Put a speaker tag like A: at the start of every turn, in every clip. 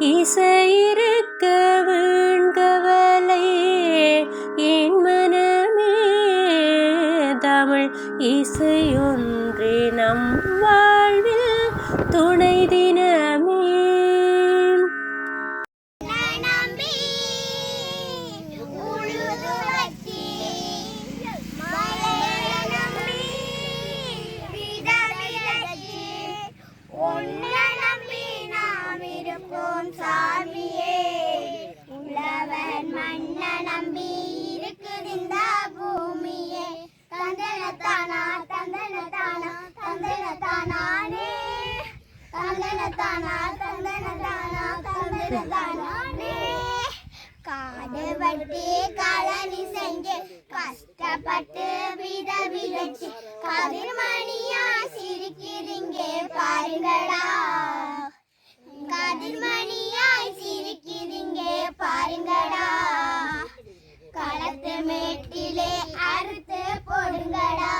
A: இசையிருக்க வீண்கவலை என் மனமே. தமிழ் இசையொன்றே நம் வாழ்வில் துணை தினமே.
B: சாமியே உழவன் மண்ண நம்பி இருக்குது இந்த பூமியே. தந்தனத்தானா தந்தனத்தானா தந்தனத்தானே தந்தனத்தானா தந்தனத்தானா தந்தனத்தானே. காடு வட்டி காலனி செஞ்சு கஷ்டப்பட்டு வித விதைச்சு கதிர்மணியா சிரிக்குதுங்க பாருங்கடா. கதிர்மணியாய் சிரிக்குதுங்க பாருங்கடா. களத்து மேட்டிலே அறுத்து போடுங்கடா.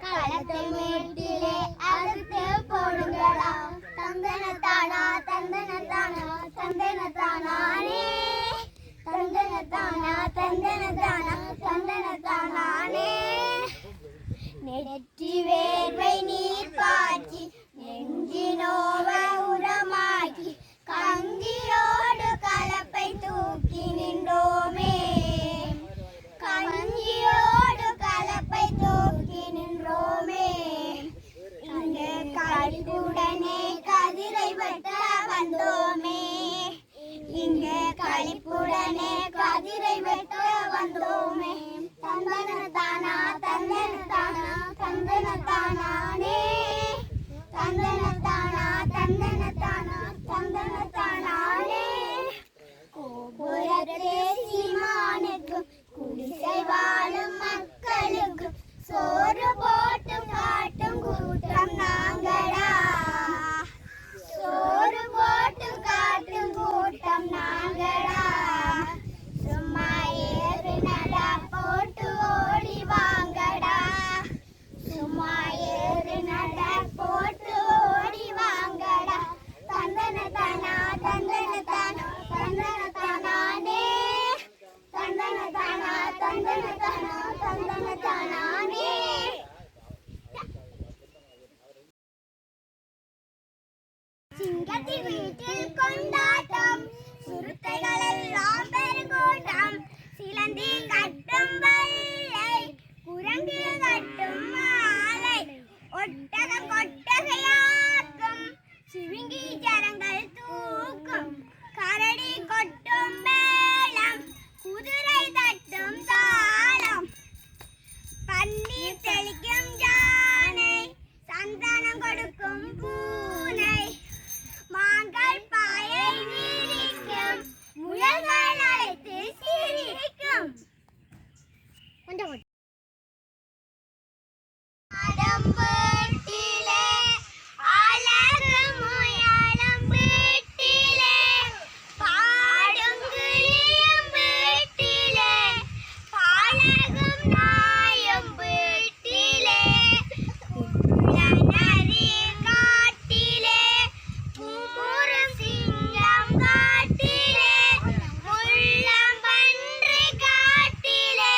B: களத்து மேட்டிலே அறுத்து போடுங்கடா. தந்தனத்தானா தந்தனத்தானா தந்தனத்தானே தந்தனத்தானா தந்தனத்தானா தந்தனத்தானே. நெற்றி வேர்வை நீர் பாய்ச்சி நெஞ்சினோவ உரமாக்கி கஞ்சியோடு கலப்பை தூக்கி நின்றோமே. கஞ்சியோடு கலப்பை தூக்கி நின்றோமே. இங்கு களிப்புடனே கதிரை வெட்ட வந்தோமே. இங்கு களிப்புடனே கதிரை வெட்ட வந்தோமே. தந்தனத்தானா தந்தனத்தானா தந்தனத்தானே தந்தனத்தானா தந்தனத்தானா தந்தனத்தானே. கோபுரத்தே சீமானுக்கும் குடிசை வாழும் மக்களுக்கும் சோறு போட்டும் காட்டும் கூட்டம் நாங்கடா. சோறு போட்டும் காட்டும் கூட்டம் நாங்கடா. சும்மா ஏறு நடா போட்டு ஓடி வாங்கடா. சும்மா ஏறு நடா போட்டு ஓடி வாங்கடா. தந்தனத்தானா தந்தனத்தானா தந்தனத்தானே தந்தனத்தானா தந்தனத்தானா தந்தனத்தானே. சிங்கத்தின் வீட்டில் கொண்டாட்டம் சுருத்தைகள் எல்லாம் பெருங்கூட்டம். சிலந்தி கட்டும் வல்லை குரங்கு கட்டும் மாலை ஒட்டகம் கொட்டகையாக்கும் சிவிங்கி ஜரங்கள் தூக்கும் கரடி கொட்டும் மேளம் குதிரை தட்டும் தாளம். பன்னீர் தெளிக்கும் யானை சந்தனம் கொடுக்கும் பூனை மாங்கள் பாயை விரிக்கும் முயல்கள் அழைத்து சிரிக்கும். அடம்பட்டிலே அழகு முயலும் வீட்டிலே பாடும் கிளியும் வீட்டிலே பாலகும் நாயும் வீட்டிலே நரி காட்டிலே மும்முறும் சிங்கம் காட்டிலே முள்ளம் பன்றி காட்டிலே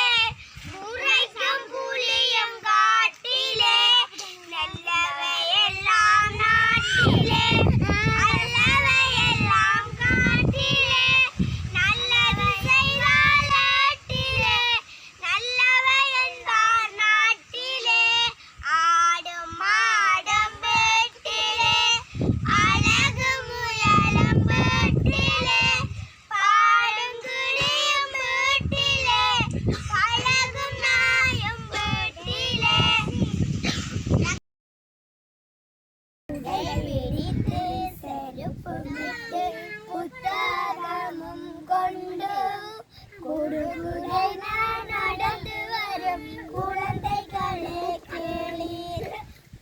B: முறைக்கும் புலியும் காட்டிலே நல்லவை எல்லாம் நாட்டிலே அல்லவை எல்லாம் காட்டிலே நல்லது செய்தால் நாட்டிலே நல்லவை என்பார் நாட்டிலே ஆடும் மாடும் வீட்டிலே அழகு முயலும் வீட்டிலே பாடும் கிளியும் வீட்டிலே பழகும் நாயும் வீட்டிலே. விரித்து செருப்புமிட்டு புத்தகமும் கொண்டு குடுகுடை நடந்து வரும் குழந்தைகளே கேளீர்.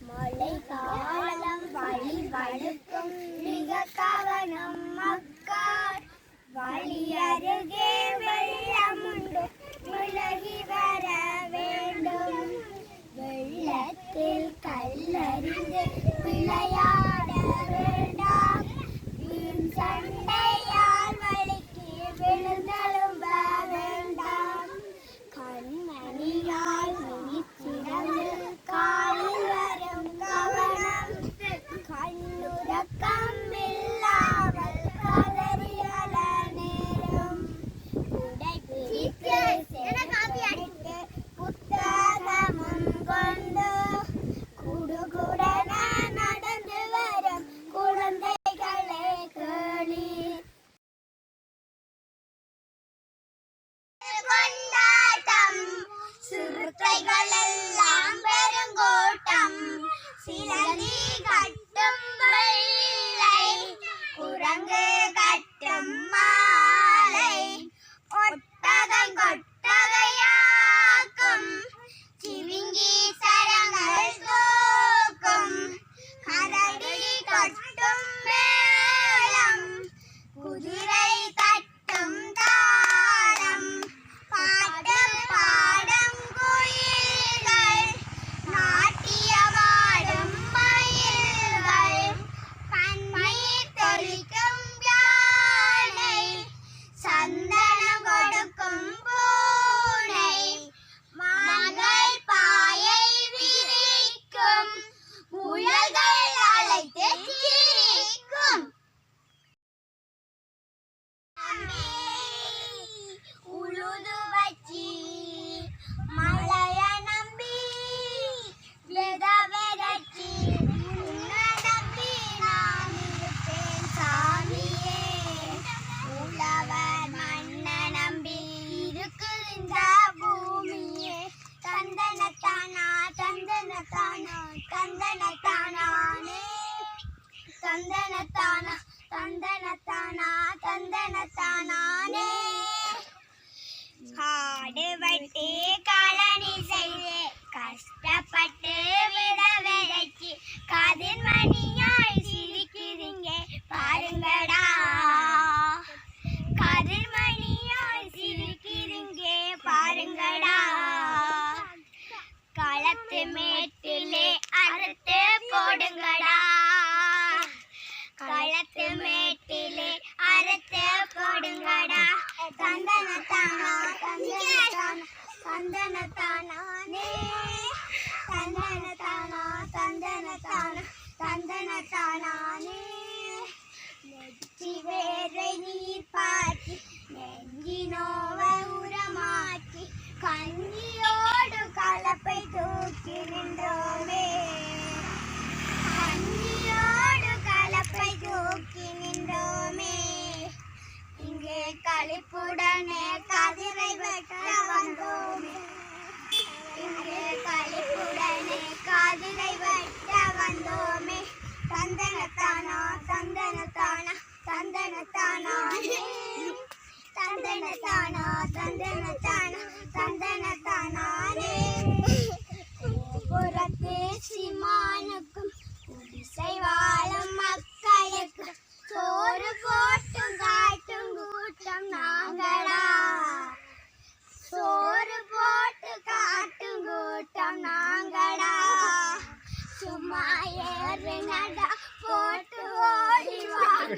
B: மழை காலம் வழி வழுக்கும் மிக கவனம் மக்கார். வழி அருகே வெள்ளம் உண்டு விலகி வர வேண்டும். வெள்ளத்தில் கல்லறிந்து விளையாட வேண்டாம்.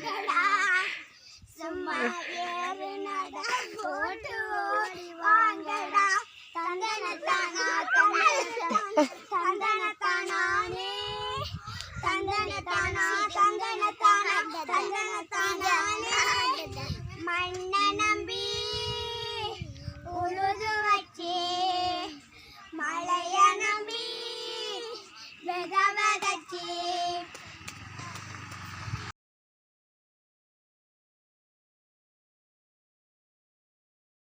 B: வாங்கடா சும்மா ஏறு நட போட்டு ஓடி வாங்கடா தந்தனத்தானா தந்தனத்தானே தந்தனத்தானா தந்தனத்தானே மண்ண